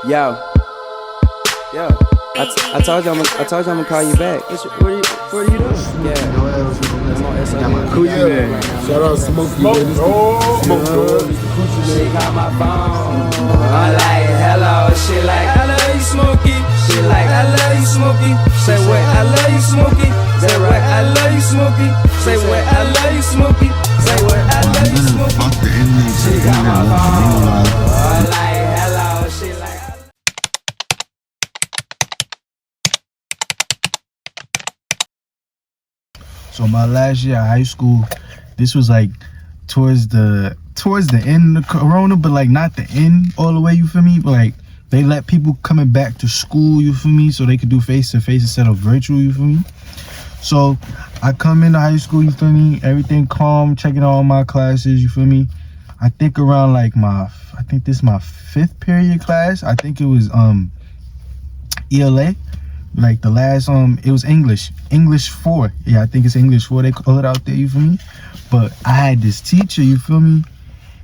Yo. I told you I'm gonna call you back. What are you doing? Yeah. Got my coochie there. Shout out Smokey. Smoke. She got my phone. I'm like, hello. She like, I love you, Smokey. She like, I love you, Smokey. Say what? I love you, Smokey. Say what? I love you, Smokey. Say what? I love you, Smokey. Say what? I love you, Smokey. Fuck the internet. She got my phone. I'm like, hello. She like. So my last year of high school, this was like towards the end of Corona, but like not the end all the way, you feel me? But like they let people coming back to school, you feel me? So they could do face-to-face instead of virtual, you feel me? So I come into high school, you feel me? Everything calm, checking all my classes, you feel me? I think around like this is my 5th period class. I think it was ELA. Like the last it was English 4. Yeah, I think it's English 4 they call it out there, you feel me? But I had this teacher, you feel me?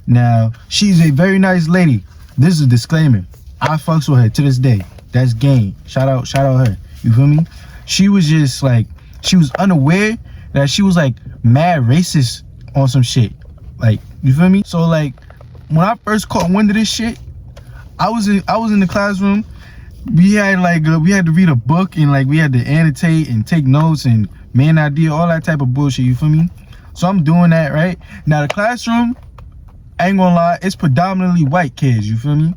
Now she's a very nice lady. This is a disclaimer, I fucks with her to this day. That's game. Shout out her, you feel me? She was just like, she was unaware that she was like mad racist on some shit, like, you feel me? So like when I first caught wind of this shit, I was in the classroom. We had to read a book, and like we had to annotate and take notes and main idea, all that type of bullshit, you feel me? So I'm doing that, right? Now the classroom, I ain't gonna lie, it's predominantly white kids, you feel me?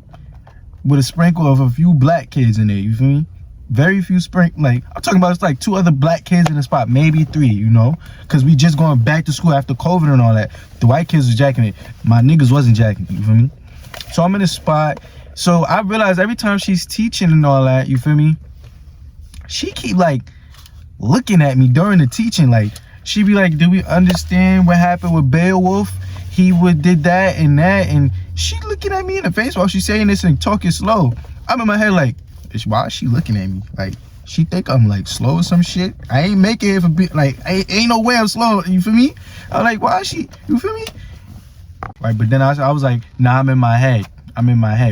With a sprinkle of a few black kids in there, you feel me? Very few like I'm talking about, it's like 2 other black kids in the spot, maybe 3, you know? Cause we just going back to school after COVID and all that. The white kids was jacking it. My niggas wasn't jacking it, you feel me? So I'm in the spot. So I realized every time she's teaching and all that, you feel me? She keep like looking at me during the teaching. Like she be like, do we understand what happened with Beowulf? He did that, and she looking at me in the face while she's saying this and talking slow. I'm in my head like, bitch, why is she looking at me? Like she think I'm like slow or some shit. I ain't making it for like, ain't no way I'm slow, you feel me? I'm like, why is she, you feel me? Right, but then I was like, nah, I'm in my head,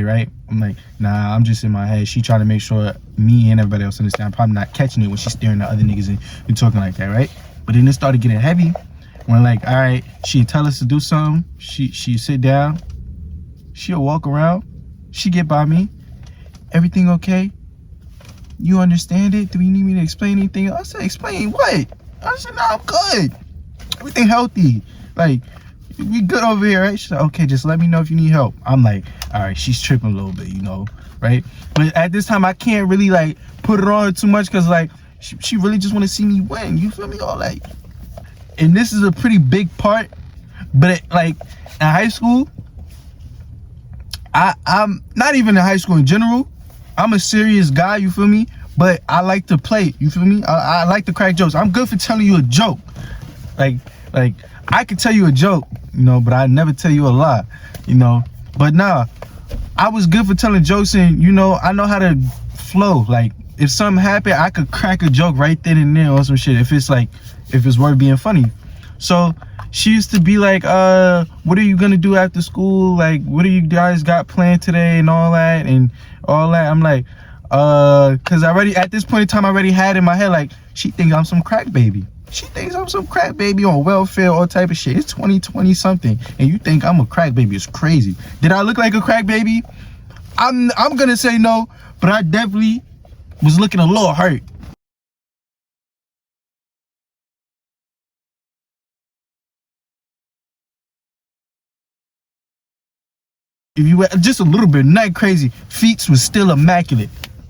right? I'm like, nah, I'm just in my head. She trying to make sure me and everybody else understand. I'm probably not catching it when she's staring at other niggas and talking like that, right? But then it started getting heavy. When like, all right, she'd tell us to do something. She'd sit down. She'll walk around. She get by me. Everything okay? You understand it? Do you need me to explain anything? I said, explain what? I said, nah, I'm good. Everything healthy. Like, we good over here, right? She's like, okay, just let me know if you need help. I'm like, all right, she's tripping a little bit, you know, right? But at this time, I can't really like put it on too much because like she really just want to see me win. You feel me? All like, and this is a pretty big part. But like in high school, I'm not even in high school in general. I'm a serious guy, you feel me? But I like to play, you feel me? I like to crack jokes. I'm good for telling you a joke. Like I could tell you a joke, you know, but I never tell you a lie, you know. But nah, I was good for telling jokes, and you know, I know how to flow. Like if something happened, I could crack a joke right then and there or some shit if it's worth being funny. So she used to be like, what are you gonna do after school? Like, what do you guys got planned today and all that and all that? I'm like, cause at this point in time I already had in my head like, she thinks I'm some crack baby. She thinks I'm some crack baby on welfare, all type of shit. It's 2020 something, and you think I'm a crack baby? It's crazy. Did I look like a crack baby? I'm gonna say no, but I definitely was looking a little hurt. If you were just a little bit, not crazy, feet was still immaculate.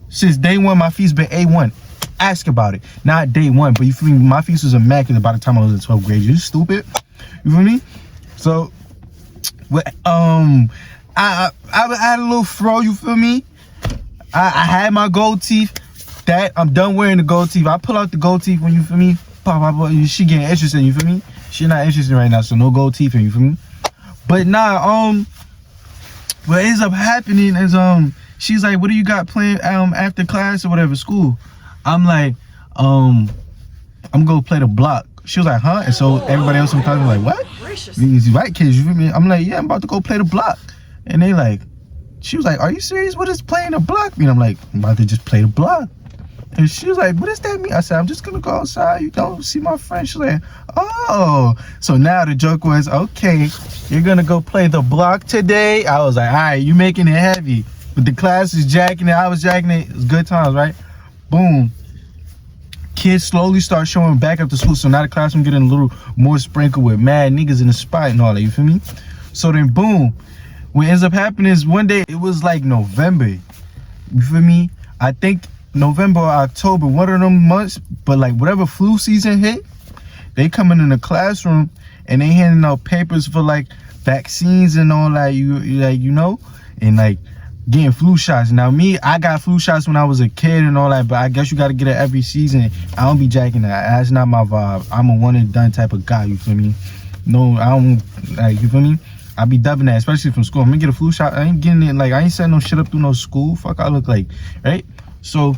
Since day one, my feet's been A1. Ask about it. Not day one, but you feel me? My feet was immaculate by the time I was in 12th grade. You stupid? You feel me? So, I had a little fro. You feel me? I had my gold teeth. That I'm done wearing the gold teeth. I pull out the gold teeth when you feel me. Pop. She getting interested. You feel me? She not interested right now, so no gold teeth. You feel me? But nah. What ends up happening is she's like, what do you got planned after class or whatever, school? I'm like, I'm gonna play the block. She was like, huh? And so everybody else in the class was like, what? These white kids, you feel me? I'm like, yeah, I'm about to go play the block. And they like, She was like, are you serious? What is playing the block mean? I'm like, I'm about to just play the block. And she was like, what does that mean? I said, I'm just gonna go outside. You don't see my friend. She's like, oh. So now the joke was, okay, you're gonna go play the block today? I was like, all right, you making it heavy. But the class is jacking it. I was jacking it. It was good times, right? Boom. Kids slowly start showing back up to school. So now the classroom getting a little more sprinkled with mad niggas in the spot and all that. You feel me? So then, boom. What ends up happening is one day, it was like November. You feel me? I think November or October, one of them months, but like whatever flu season hit, they coming in the classroom and they handing out papers for like vaccines and all that, you know, and like getting flu shots. Now me, I got flu shots when I was a kid and all that, but I guess you got to get it every season. I don't be jacking that. That's not my vibe. I'm a one and done type of guy, you feel me? No, I don't, like, you feel me? I be dubbing that, especially from school. I'm gonna get a flu shot. I ain't getting it, like, I ain't setting no shit up through no school. Fuck I look like, right? So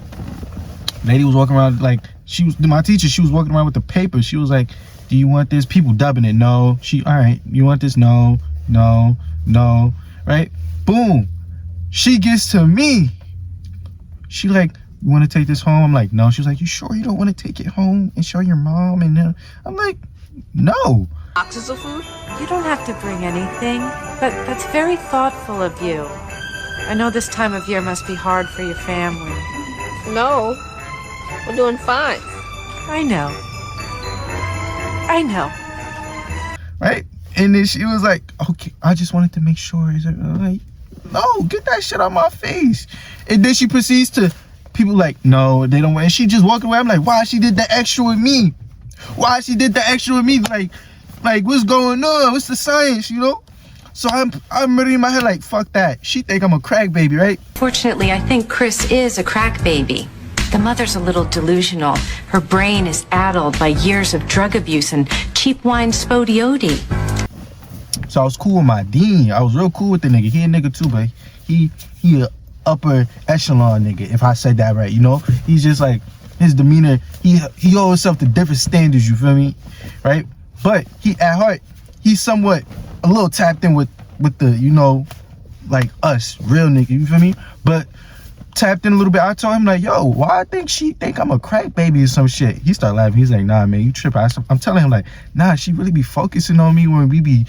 lady was walking around, like, she was my teacher, she was walking around with the paper. She was like, do you want this? People dubbing it. No. She, all right, you want this? No, no, no, right? Boom. She gets to me. She like, you want to take this home? I'm like, no. She was like, you sure you don't want to take it home and show your mom? And then I'm like, no. Boxes of food? You don't have to bring anything, but that's very thoughtful of you. I know this time of year must be hard for your family. No. We're doing fine. I know. I know. Right? And then she was like, okay, I just wanted to make sure. I'm like, no, get that shit on my face. And then she proceeds to, people like, no, they don't want, and she just walking away. I'm like, why she did the extra with me? Why she did the extra with me? Like what's going on? What's the science, you know? So I'm ready in my head like, fuck that. She think I'm a crack baby, right? Fortunately, I think Chris is a crack baby. The mother's a little delusional. Her brain is addled by years of drug abuse and cheap wine spodioti. So I was cool with my dean. I was real cool with the nigga. He a nigga too, but he a upper echelon nigga, if I said that right, you know? He's just like, his demeanor, he holds himself to different standards, you feel me? Right? But he, at heart, he's somewhat a little tapped in with the, you know, like us, real nigga, you feel me? But tapped in a little bit. I told him like, yo, why I think she think I'm a crack baby or some shit. He started laughing. He's like, nah, man, you tripping. I'm telling him like, nah, she really be focusing on me when we be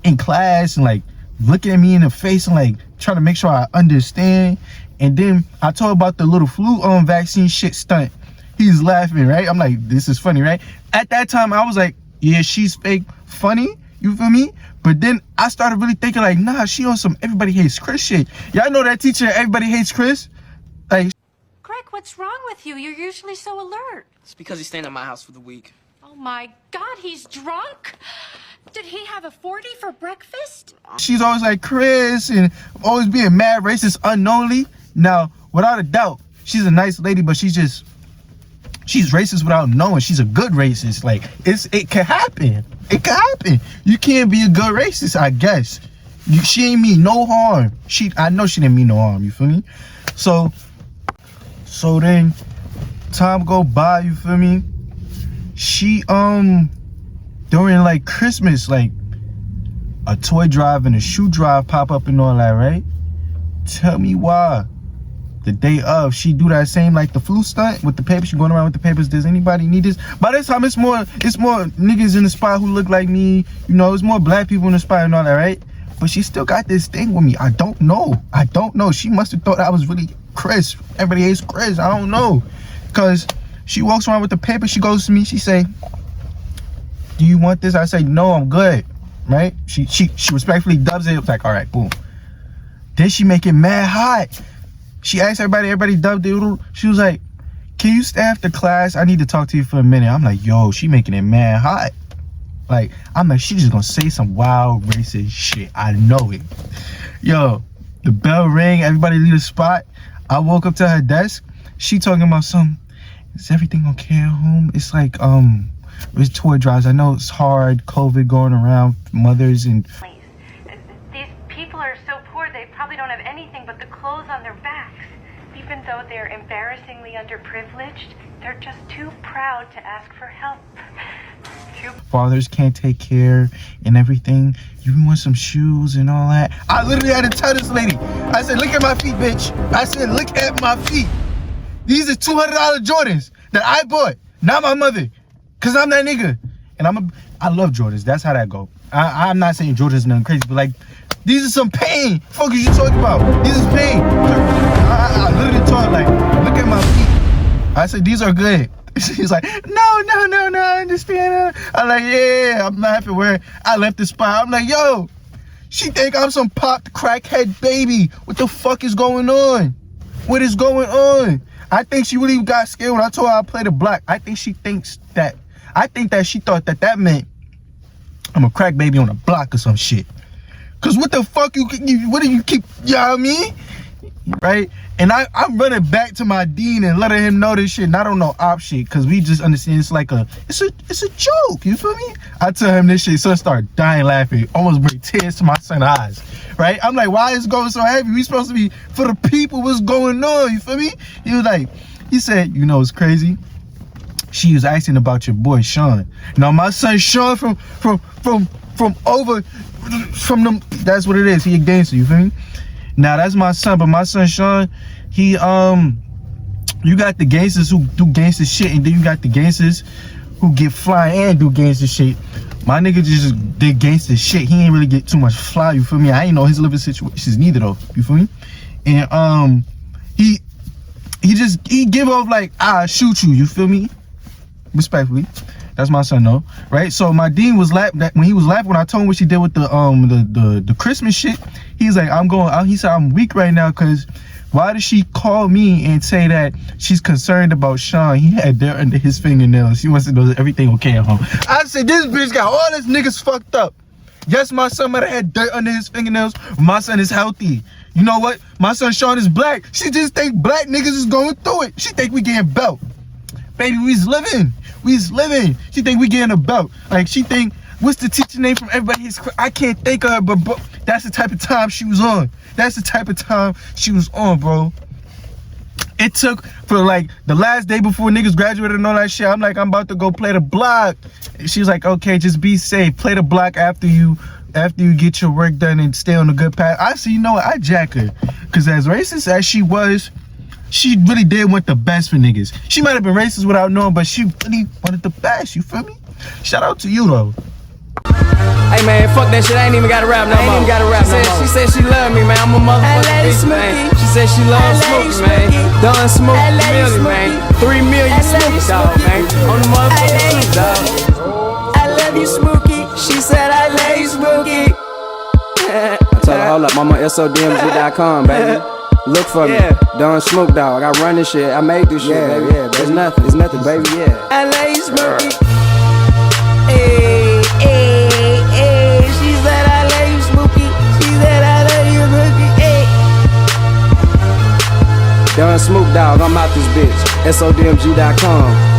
in class and like looking at me in the face and like trying to make sure I understand. And then I told him about the little flu vaccine shit stunt. He's laughing, right? I'm like, this is funny, right? At that time, I was like, yeah, she's fake funny, you feel me? But then I started really thinking like, nah, she on some everybody hates Chris shit. Y'all know that teacher, everybody hates Chris? Like, Greg, what's wrong with you? You're usually so alert. It's because he's staying at my house for the week. Oh my God, he's drunk? Did he have a 40 for breakfast? she's always like, Chris, and always being mad, racist, unknowingly. Now, without a doubt, she's a nice lady, but she's racist without knowing. She's a good racist. Like, it can happen. It can happen. You can't be a good racist, I guess. She ain't mean no harm. I know she didn't mean no harm, you feel me? So then time go by, you feel me? She during like Christmas, like a toy drive and a shoe drive pop up and all that, right? Tell me why the day of she do that same like the flu stunt with the papers. She going around with the papers. Does anybody need this? By this time it's more niggas in the spot who look like me, you know. It's more black people in the spot and all that, right? But she still got this thing with me. I don't know. She must have thought I was really Chris. Everybody hates Chris. I don't know. Cause she walks around with the paper. She goes to me. She say, do you want this? I say, no, I'm good. Right? She respectfully dubs it. It's like, all right, boom. Then she make it mad hot. She asked everybody dubbed it. She was like, can you stay after class? I need to talk to you for a minute. I'm like, yo, she making it mad hot. Like, I'm like, she just gonna say some wild racist shit. I know it. Yo, the bell rang. Everybody leave the spot. I woke up to her desk. She talking about is everything okay at home? It's like, with toy drives. I know it's hard, COVID going around, mothers and... These people are so poor, they probably don't have anything but the clothes on their backs. Even though they're embarrassingly underprivileged, they're just too proud to ask for help. fathers can't take care and everything. You want some shoes and all that. I literally had to tell this lady. I said, look at my feet, bitch. I said, look at my feet. These are $200 Jordans that I bought, not my mother, cause I'm that nigga. And I love Jordans. That's how that go. I'm not saying Jordans nothing crazy, but like, these are some pain. Fuck is you talking about? This is pain. I literally told her, like, look at my feet. I said, these are good. She's like, no, I understand. I'm like, yeah, I'm not happy where I left the spot. I'm like, yo, she think I'm some popped crackhead baby. What the fuck is going on? What is going on? I think she really got scared when I told her I played the block. I think she thinks that. I think that she thought that meant I'm a crack baby on a block or some shit. Cause what the fuck what do you keep, you know what I mean? Right? And I'm running back to my dean and letting him know this shit. And I don't know op shit, cause we just understand it's like it's a joke, you feel me? I tell him this shit, son start dying laughing, almost bring tears to my son's eyes. Right? I'm like, why is it going so heavy? We supposed to be for the people, what's going on, you feel me? He said, you know it's crazy? She was asking about your boy Sean. Now my son Sean from them, that's what it is. He a gangster, you feel me? Now that's my son, but my son Sean, he you got the gangsters who do gangster shit, and then you got the gangsters who get fly and do gangster shit. My nigga just did gangster shit. He ain't really get too much fly, you feel me? I ain't know his living situations neither though, you feel me? And he give off like, I'll shoot you feel me? Respectfully. That's my son though, right? So my dean was laughing when he was laughing when I told him what she did with the Christmas shit. He's like, he said I'm weak right now because why did she call me and say that she's concerned about Sean? He had dirt under his fingernails. She wants to know that everything okay at home. I said, this bitch got all this niggas fucked up. Yes, my son might have had dirt under his fingernails. My son is healthy. You know what? My son Sean is black. She just think black niggas is going through it. She think we getting belt. Baby, we's living. She think we getting a belt. Like, she think, what's the teacher name from everybody? I can't think of her, but bro, that's the type of time she was on. Bro. It took for like the last day before niggas graduated and all that shit. I'm like, I'm about to go play the block. She was like, okay, just be safe. Play the block after you get your work done and stay on the good path. I said, you know what? I jack her. Because as racist as she was, she really did want the best for niggas. She might have been racist without knowing, but she really wanted the best, you feel me? Shout out to you though. Hey man, fuck that shit, I ain't even gotta rap no more. She said she love me, man, I'm a motherfucking bitch, man. She said she loves Smokey, man. Done Smokey million, man. 3 million Smokey, dog, man. On the motherfucking truth, dog. I love you, Smokey. She said I love you, Smokey. I told her, hold up, mama, SODMG.com, baby. Look for me, Don Smoke Dog. I run this shit. I made this shit, baby. Yeah, it's nothing. It's nothing, baby. Yeah. I love you, Smokey. Hey, she said I love you, Smokey. She said I love you, Smokey. Hey. Don Smoke Dog. I'm out this bitch. SODMG.com.